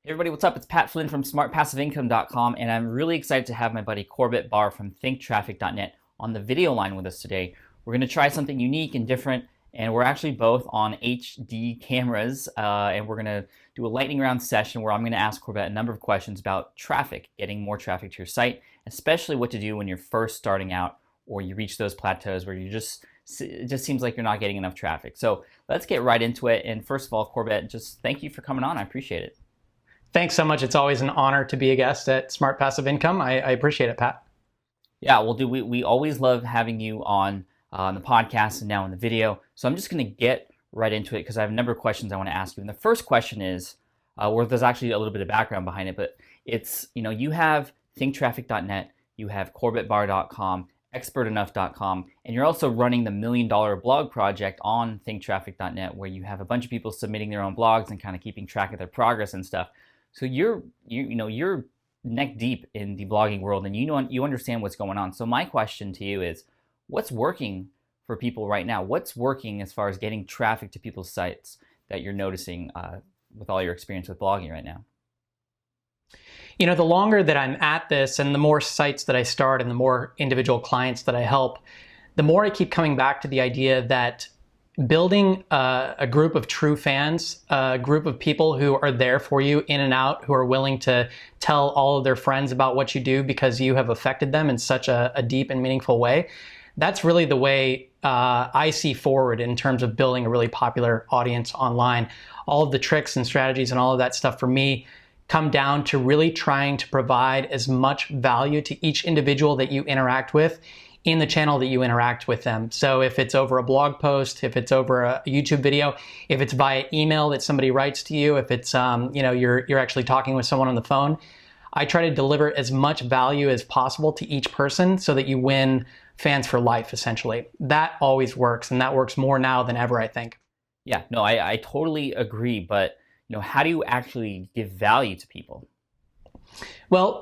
Hey everybody, what's up? It's Pat Flynn from smartpassiveincome.com, and I'm really excited to have my buddy Corbett Barr from thinktraffic.net on the video line with us today. We're going to try something unique and different, and we're actually both on HD cameras, and we're going to do a lightning round session where I'm going to ask Corbett a number of questions about traffic, getting more traffic to your site, especially what to do when you're first starting out or you reach those plateaus where it just seems like you're not getting enough traffic. So let's get right into it. And first of all, Corbett, just thank you for coming on. I appreciate it. Thanks so much. It's always an honor to be a guest at Smart Passive Income. I appreciate it, Pat. Yeah, well, dude, we always love having you on the podcast and now in the video. So I'm just going to get right into it because I have a number of questions I want to ask you. And the first question is, where there's actually a little bit of background behind it, but it's, you have thinktraffic.net, you have corbettbar.com, expertenough.com, and you're also running the $1 million blog project on thinktraffic.net where you have a bunch of people submitting their own blogs and kind of keeping track of their progress and stuff. So you're neck deep in the blogging world, and you understand what's going on. So my question to you is, what's working for people right now? What's working as far as getting traffic to people's sites that you're noticing with all your experience with blogging right now? The longer that I'm at this and the more sites that I start and the more individual clients that I help, the more I keep coming back to the idea that building a group of true fans, a group of people who are there for you in and out, who are willing to tell all of their friends about what you do because you have affected them in such a deep and meaningful way, that's really the way I see forward in terms of building a really popular audience online. All of the tricks and strategies and all of that stuff for me come down to really trying to provide as much value to each individual that you interact with in the channel that you interact with them. So if it's over a blog post, if it's over a YouTube video, if it's via email that somebody writes to you, if it's you're actually talking with someone on the phone, I try to deliver as much value as possible to each person so that you win fans for life, essentially. That always works, and that works more now than ever, I think. Yeah, no, I totally agree, but how do you actually give value to people? Well,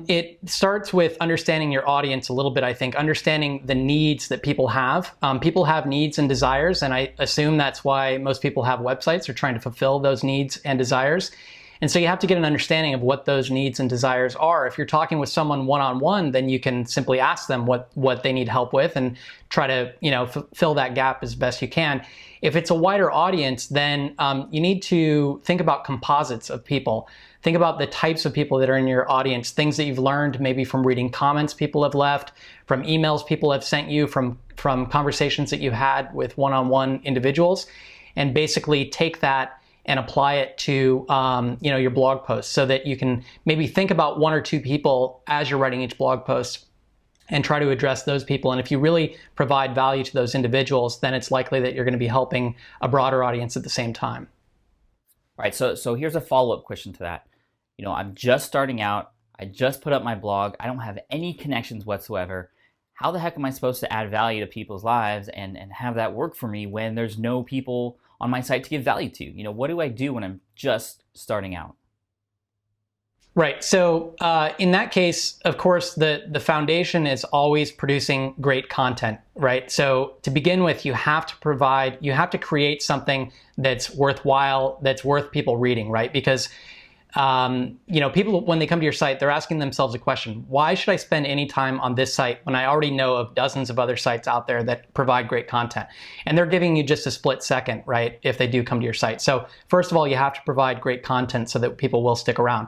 it starts with understanding your audience a little bit, I think, understanding the needs that people have. People have needs and desires, and I assume that's why most people have websites. They're trying to fulfill those needs and desires. And so you have to get an understanding of what those needs and desires are. If you're talking with someone one-on-one, then you can simply ask them what they need help with and try to fill that gap as best you can. If it's a wider audience, then you need to think about composites of people. Think about the types of people that are in your audience, things that you've learned maybe from reading comments people have left, from emails people have sent you, from conversations that you've had with one-on-one individuals, and basically take that and apply it to your blog posts so that you can maybe think about one or two people as you're writing each blog post and try to address those people. And if you really provide value to those individuals, then it's likely that you're going to be helping a broader audience at the same time. All right, so here's a follow-up question to that. I'm just starting out. I just put up my blog. I don't have any connections whatsoever. How the heck am I supposed to add value to people's lives and have that work for me when there's no people on my site to give value to? What do I do when I'm just starting out? Right. So in that case, of course, the foundation is always producing great content, right? So to begin with, you have to create something that's worthwhile, that's worth people reading, right? Because people, when they come to your site, they're asking themselves a question: why should I spend any time on this site when I already know of dozens of other sites out there that provide great content? And they're giving you just a split second, right, if they do come to your site. So first of all, you have to provide great content so that people will stick around.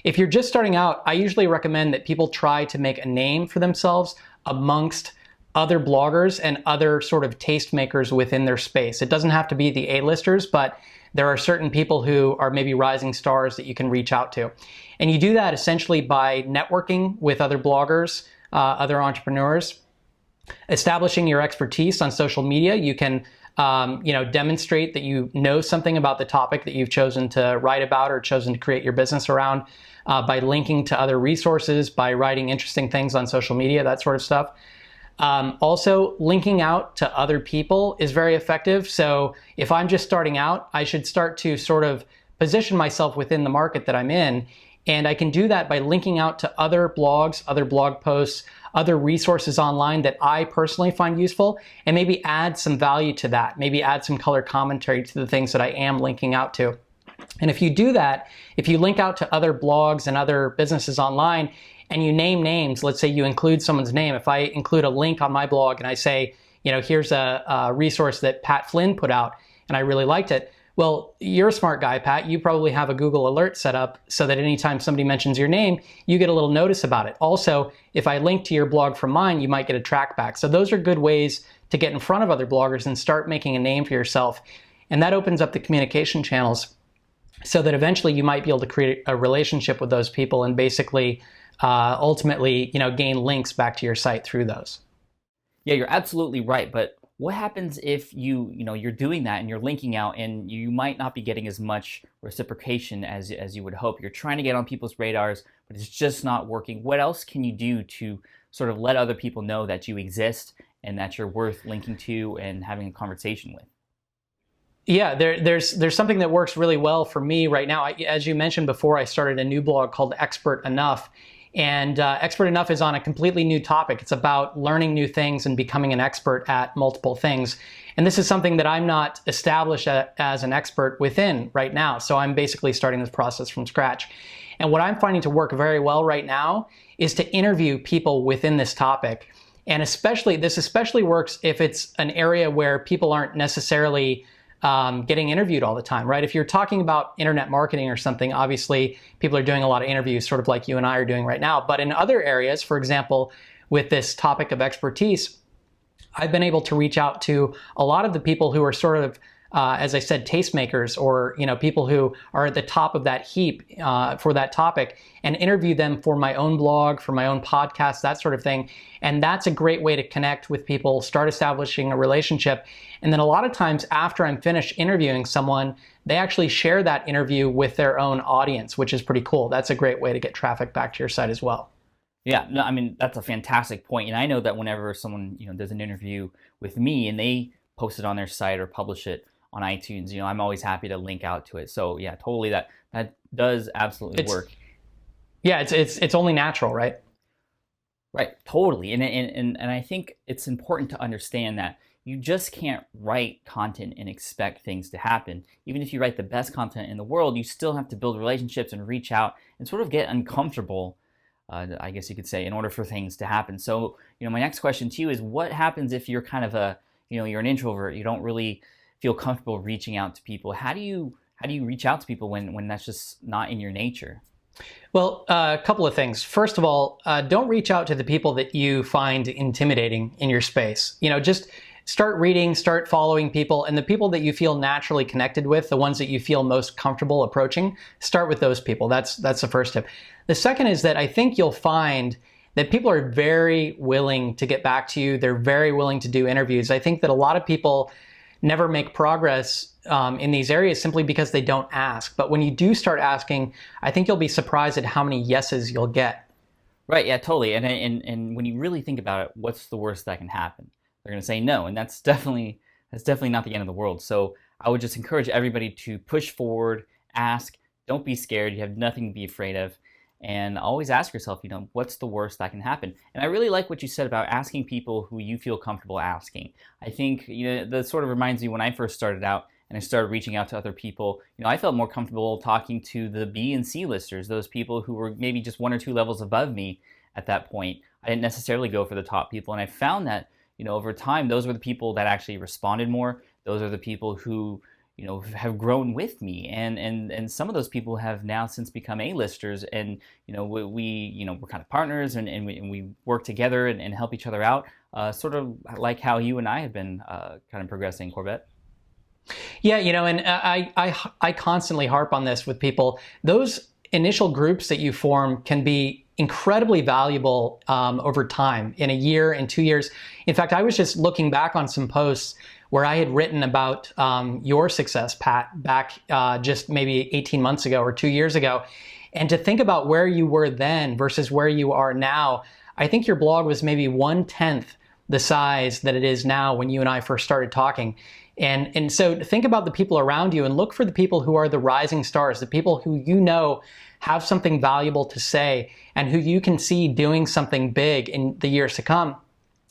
If you're just starting out, I usually recommend that people try to make a name for themselves amongst other bloggers and other sort of tastemakers within their space. It doesn't have to be the A-listers, but there are certain people who are maybe rising stars that you can reach out to. And you do that essentially by networking with other bloggers, other entrepreneurs, establishing your expertise on social media. You can demonstrate that you know something about the topic that you've chosen to write about or chosen to create your business around by linking to other resources, by writing interesting things on social media, that sort of stuff. Also, linking out to other people is very effective. So if I'm just starting out, I should start to sort of position myself within the market that I'm in. And I can do that by linking out to other blogs, other blog posts, other resources online that I personally find useful, and maybe add some value to that. Maybe add some color commentary to the things that I am linking out to. And if you do that, if you link out to other blogs and other businesses online and you name names, let's say you include someone's name. If I include a link on my blog and I say, here's a resource that Pat Flynn put out and I really liked it. Well, you're a smart guy, Pat. You probably have a Google alert set up so that anytime somebody mentions your name, you get a little notice about it. Also, if I link to your blog from mine, you might get a track back. So those are good ways to get in front of other bloggers and start making a name for yourself. And that opens up the communication channels so that eventually you might be able to create a relationship with those people and basically ultimately, gain links back to your site through those. Yeah, you're absolutely right. But what happens if you're doing that and you're linking out and you might not be getting as much reciprocation as you would hope? You're trying to get on people's radars, but it's just not working. What else can you do to sort of let other people know that you exist and that you're worth linking to and having a conversation with? Yeah, there's something that works really well for me right now. As you mentioned before, I started a new blog called Expert Enough. And Expert Enough is on a completely new topic. It's about learning new things and becoming an expert at multiple things. And this is something that I'm not established as an expert within right now. So I'm basically starting this process from scratch. And what I'm finding to work very well right now is to interview people within this topic. And this especially works if it's an area where people aren't necessarily getting interviewed all the time, right? If you're talking about internet marketing or something, obviously people are doing a lot of interviews, sort of like you and I are doing right now. But in other areas, for example, with this topic of expertise, I've been able to reach out to a lot of the people who are sort of, as I said, tastemakers, or people who are at the top of that heap for that topic, and interview them for my own blog, for my own podcast, that sort of thing. And that's a great way to connect with people, start establishing a relationship. And then a lot of times after I'm finished interviewing someone, they actually share that interview with their own audience, which is pretty cool. That's a great way to get traffic back to your site as well. Yeah, no, I mean, that's a fantastic point. And I know that whenever someone, does an interview with me and they post it on their site or publish it on iTunes, I'm always happy to link out to it. So yeah, totally, that does absolutely work. Yeah, it's only natural, right? Right, totally. And I think it's important to understand that you just can't write content and expect things to happen. Even if you write the best content in the world, you still have to build relationships and reach out and sort of get uncomfortable, I guess you could say, in order for things to happen. So, my next question to you is, what happens if you're kind of you're an introvert, you don't really feel comfortable reaching out to people? How do you reach out to people when that's just not in your nature? Well, a couple of things. First of all, don't reach out to the people that you find intimidating in your space. Just start reading, start following people, and the people that you feel naturally connected with, the ones that you feel most comfortable approaching, start with those people. That's the first tip. The second is that I think you'll find that people are very willing to get back to you. They're very willing to do interviews. I think that a lot of people never make progress in these areas simply because they don't ask. But when you do start asking, I think you'll be surprised at how many yeses you'll get. Right, yeah, totally. And when you really think about it, what's the worst that can happen? They're going to say no, and that's definitely not the end of the world. So I would just encourage everybody to push forward, ask, don't be scared. You have nothing to be afraid of, and always ask yourself, what's the worst that can happen? And I really like what you said about asking people who you feel comfortable asking. I think that sort of reminds me when I first started out and I started reaching out to other people. I felt more comfortable talking to the B and C listers, those people who were maybe just 1 or 2 levels above me at that point. I didn't necessarily go for the top people, and I found that over time, those were the people that actually responded more. Those are the people who, have grown with me. And some of those people have now since become A-listers. And, we're kind of partners and we work together and help each other out, sort of like how you and I have been kind of progressing, Corbett. Yeah, and I constantly harp on this with people. Those initial groups that you form can be incredibly valuable over time, in a year, in 2 years. In fact, I was just looking back on some posts where I had written about your success, Pat, back just maybe 18 months ago or 2 years ago. And to think about where you were then versus where you are now, I think your blog was maybe 1/10 the size that it is now when you and I first started talking. And so think about the people around you and look for the people who are the rising stars, the people who have something valuable to say and who you can see doing something big in the years to come.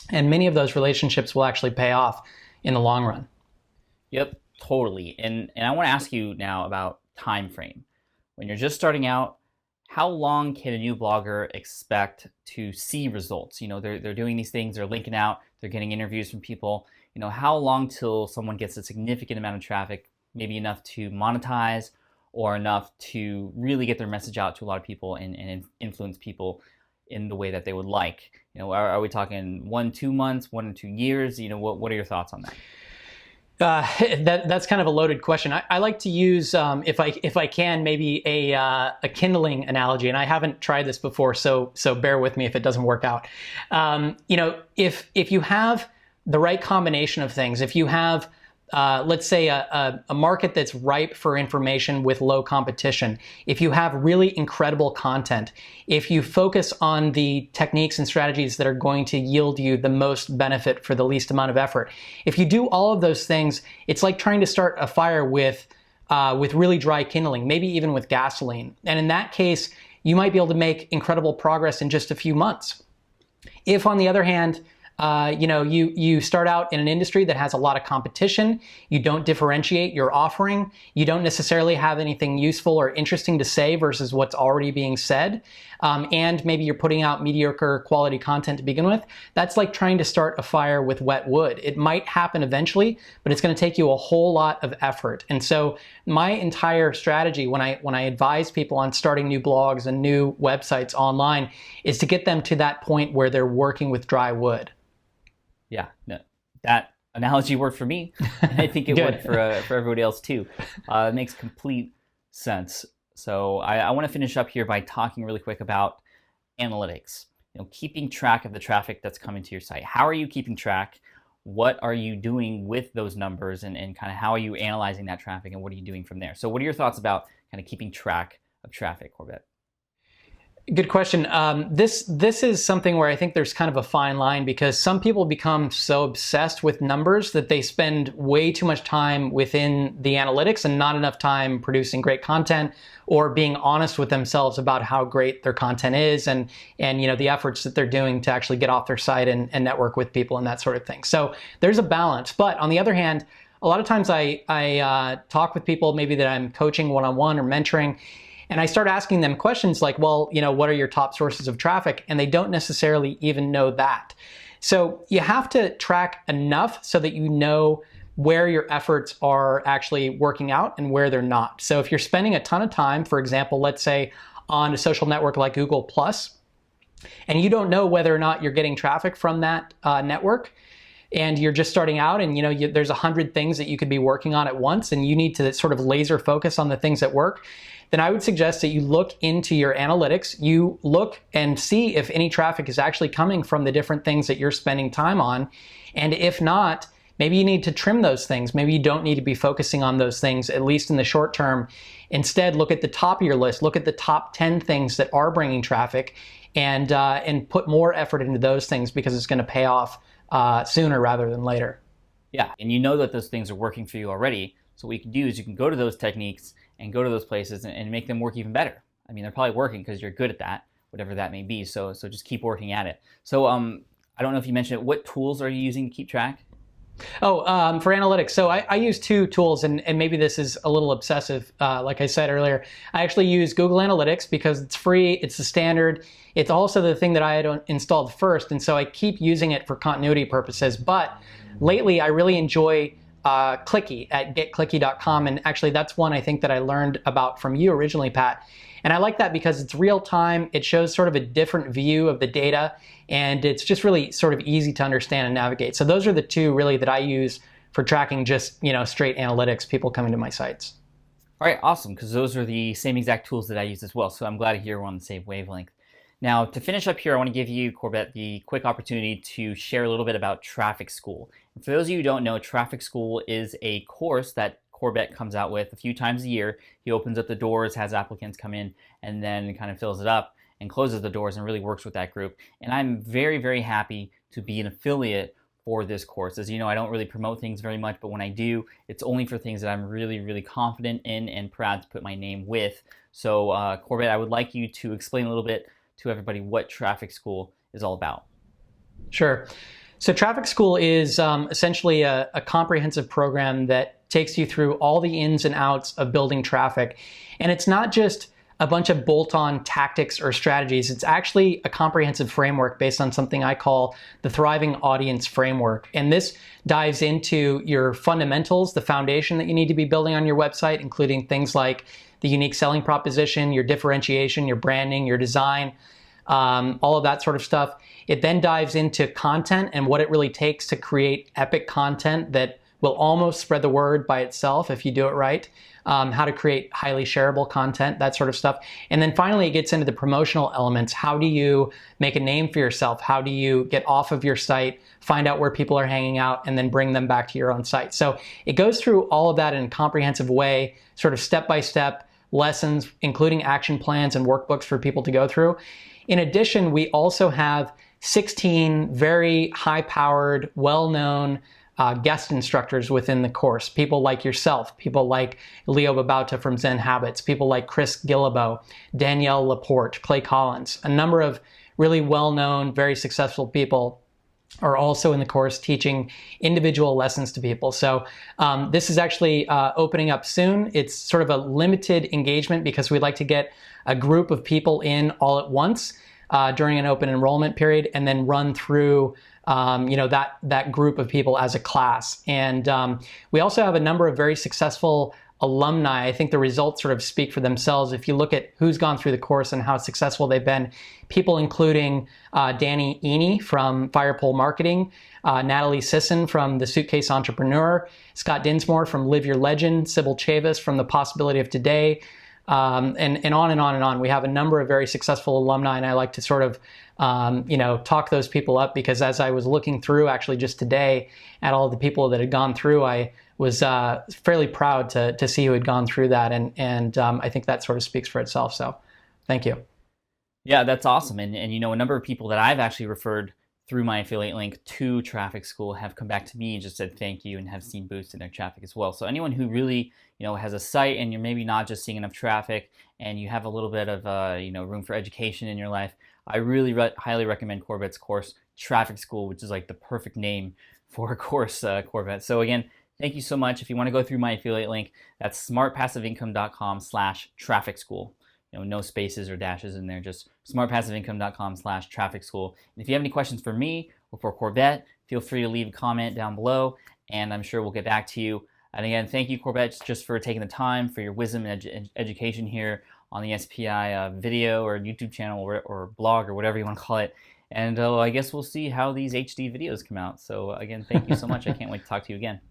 And many of those relationships will actually pay off in the long run. Yep, totally. And I want to ask you now about time frame. When you're just starting out, how long can a new blogger expect to see results? You know, they're doing these things, they're linking out, they're getting interviews from people. You know, how long till someone gets a significant amount of traffic, maybe enough to monetize or enough to really get their message out to a lot of people and influence people in the way that they would like? You know, are we talking 1-2 months, 1 or 2 years? You know, what are your thoughts on that? That's kind of a loaded question. I like to use, if I can, maybe a kindling analogy, and I haven't tried this before, so bear with me if it doesn't work out. You know, if you have the right combination of things, if you have let's say a market that's ripe for information with low competition, if you have really incredible content, if you focus on the techniques and strategies that are going to yield you the most benefit for the least amount of effort, if you do all of those things, it's like trying to start a fire with really dry kindling, maybe even with gasoline. And in that case, you might be able to make incredible progress in just a few months. If, on the other hand, you know, you start out in an industry that has a lot of competition, you don't differentiate your offering, you don't necessarily have anything useful or interesting to say versus what's already being said, and maybe you're putting out mediocre quality content to begin with, that's like trying to start a fire with wet wood. It might happen eventually, but it's going to take you a whole lot of effort. And so my entire strategy when I advise people on starting new blogs and new websites online is to get them to that point where they're working with dry wood. Yeah, no, that analogy worked for me, and I think it would for everybody else too. It makes complete sense. So I want to finish up here by talking really quick about analytics. You know, keeping track of the traffic that's coming to your site. How are you keeping track? What are you doing with those numbers, and kind of how are you analyzing that traffic, and what are you doing from there? So what are your thoughts about kind of keeping track of traffic, Corbett? Good question. This is something where I think there's kind of a fine line, because some people become so obsessed with numbers that they spend way too much time within the analytics and not enough time producing great content or being honest with themselves about how great their content is and you know, the efforts that they're doing to actually get off their site and network with people and that sort of thing. So there's a balance. But on the other hand, a lot of times I talk with people maybe that I'm coaching one-on-one or mentoring, and I start asking them questions like, well, you know, what are your top sources of traffic? And they don't necessarily even know that. So you have to track enough so that you know where your efforts are actually working out and where they're not. So if you're spending a ton of time, for example, let's say on a social network like Google+, and you don't know whether or not you're getting traffic from that network, and you're just starting out, and you know there's 100 things that you could be working on at once, and you need to sort of laser focus on the things that work, then I would suggest that you look into your analytics, you look and see if any traffic is actually coming from the different things that you're spending time on. And if not, maybe you need to trim those things. Maybe you don't need to be focusing on those things, at least in the short term. Instead, look at the top of your list, look at the top 10 things that are bringing traffic, and put more effort into those things, because it's going to pay off sooner rather than later. Yeah, and you know that those things are working for you already. So what you can do is you can go to those techniques and go to those places and make them work even better. I mean, they're probably working because you're good at that, whatever that may be. So just keep working at it. So I don't know if you mentioned it. What tools are you using to keep track? Oh, for analytics. So I use two tools, and maybe this is a little obsessive. Like I said earlier, I actually use Google Analytics because it's free, it's the standard. It's also the thing that I had installed first, and so I keep using it for continuity purposes. But lately, I really enjoy Clicky at getclicky.com, and actually that's one I think that I learned about from you originally, Pat. And I like that because it's real time, it shows sort of a different view of the data, and it's just really sort of easy to understand and navigate. So those are the two really that I use for tracking just, you know, straight analytics, people coming to my sites. All right, awesome, because those are the same exact tools that I use as well. So I'm glad to hear we're on the same wavelength. Now, to finish up here, I want to give you, Corbett, the quick opportunity to share a little bit about Traffic School. And for those of you who don't know, Traffic School is a course that Corbett comes out with a few times a year. He opens up the doors, has applicants come in, and then kind of fills it up and closes the doors and really works with that group. And I'm very, very happy to be an affiliate for this course. As you know, I don't really promote things very much, but when I do, it's only for things that I'm really, really confident in and proud to put my name with. So Corbett, I would like you to explain a little bit to everybody what Traffic School is all about. Sure. So Traffic School is essentially a comprehensive program that takes you through all the ins and outs of building traffic. And it's not just a bunch of bolt-on tactics or strategies. It's actually a comprehensive framework based on something I call the Thriving Audience Framework. And this dives into your fundamentals, the foundation that you need to be building on your website, including things like the unique selling proposition, your differentiation, your branding, your design, all of that sort of stuff. It then dives into content and what it really takes to create epic content that will almost spread the word by itself if you do it right. How to create highly shareable content, that sort of stuff. And then finally, it gets into the promotional elements. How do you make a name for yourself? How do you get off of your site, find out where people are hanging out, and then bring them back to your own site? So it goes through all of that in a comprehensive way, sort of step-by-step lessons, including action plans and workbooks for people to go through. In addition, we also have 16 very high-powered, well-known guest instructors within the course. People like yourself, people like Leo Babauta from Zen Habits, people like Chris Guillebeau, Danielle Laporte, Clay Collins. A number of really well-known, very successful people are also in the course teaching individual lessons to people. So this is actually opening up soon. It's sort of a limited engagement because we'd like to get a group of people in all at once during an open enrollment period and then run through that group of people as a class. And we also have a number of very successful alumni. I think the results sort of speak for themselves. If you look at who's gone through the course and how successful they've been, people including Danny Eny from Firepole Marketing, Natalie Sisson from The Suitcase Entrepreneur, Scott Dinsmore from Live Your Legend, Sybil Chavis from The Possibility of Today, and on and on and on. We have a number of very successful alumni, and I like to sort of talk those people up because as I was looking through actually just today at all the people that had gone through, I was fairly proud to see who had gone through that, and I think that sort of speaks for itself. So thank you. Yeah, that's awesome. And a number of people that I've actually referred through my affiliate link to Traffic School have come back to me and just said thank you and have seen boosts in their traffic as well. So anyone who really has a site and you're maybe not just seeing enough traffic and you have a little bit of room for education in your life, I really highly recommend Corbett's course, Traffic School, which is like the perfect name for a course, Corbett. So again, thank you so much. If you want to go through my affiliate link, that's smartpassiveincome.com/traffic school. No spaces or dashes in there, just smartpassiveincome.com/traffic school. And if you have any questions for me or for Corbett, feel free to leave a comment down below, and I'm sure we'll get back to you. And again, thank you, Corbett, just for taking the time for your wisdom and education here on the SPI video or YouTube channel or blog or whatever you want to call it. And I guess we'll see how these HD videos come out. So again, thank you so much. I can't wait to talk to you again.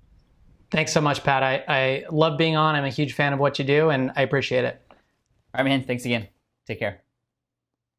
Thanks so much, Pat. I love being on. I'm a huge fan of what you do, and I appreciate it. All right, man. Thanks again. Take care.